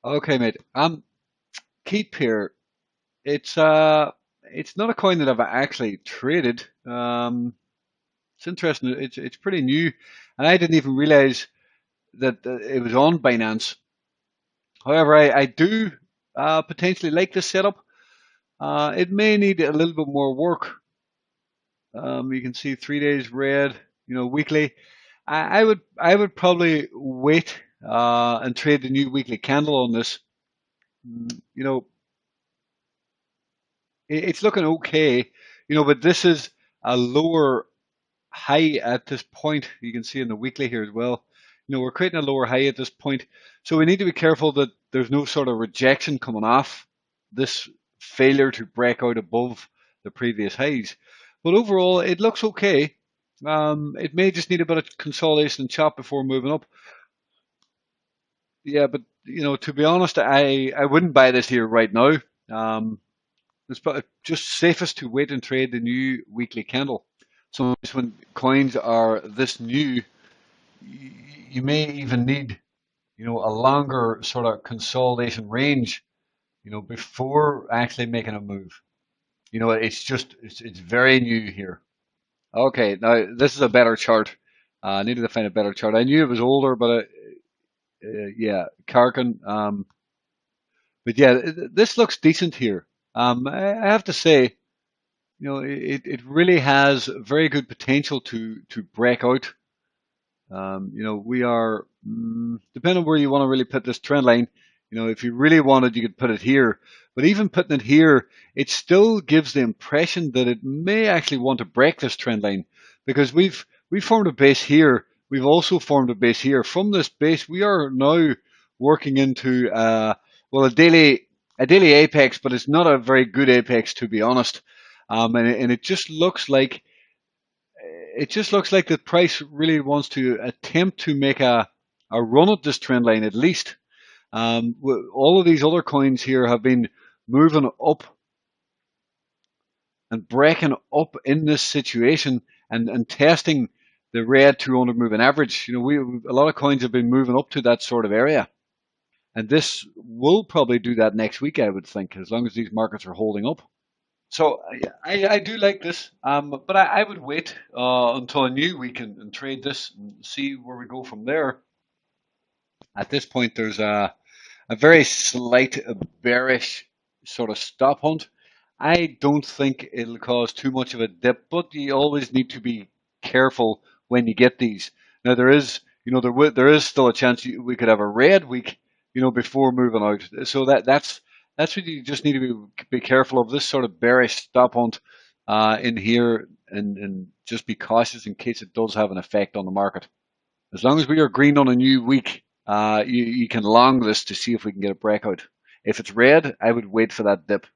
Okay, mate. Keep here. It's it's not a coin that I've actually traded. It's interesting. It's pretty new, and I didn't even realize that it was on Binance. However, I do potentially like this setup. It may need a little bit more work. You can see 3 days red, weekly. I would probably wait and trade the new weekly candle on this. You know, it's looking okay, but this is a lower high at this point. You can see in the weekly here as well. We're creating a lower high at this point. So we need to be careful that there's no sort of rejection coming off this failure to break out above the previous highs. But overall, it looks okay. It may just need a bit of consolidation and chop before moving up. Yeah, but to be honest, I wouldn't buy this here right now. Um, it's just safest to wait and trade the new weekly candle. Sometimes when coins are this new, you may even need, a longer sort of consolidation range, before actually making a move. It's very new here. Okay, now this is a better chart. I needed to find a better chart. I knew it was older, but yeah, Karkin. But yeah, this looks decent here. I have to say, it really has very good potential to break out. We are, depending on where you want to really put this trend line, if you really wanted, you could put it here. But even putting it here, it still gives the impression that it may actually want to break this trend line because we've formed a base here. We've also formed a base here. From this base, we are now working into well a daily apex, but it's not a very good apex to be honest. And it just looks like the price really wants to attempt to make a run at this trend line at least. All of these other coins here have been moving up and breaking up in this situation and testing the red 200 moving average. A lot of coins have been moving up to that sort of area. And this will probably do that next week, I would think, as long as these markets are holding up. So yeah, I do like this, but I would wait until a new week and trade this and see where we go from there. At this point, there's a very slight bearish sort of stop hunt. I don't think it'll cause too much of a dip, but you always need to be careful when you get these. Now there is still a chance we could have a red week, before moving out. So that's what you just need to be careful of. This sort of bearish stop hunt in here, and just be cautious in case it does have an effect on the market. As long as we are green on a new week, you can long this to see if we can get a breakout. If it's red, I would wait for that dip.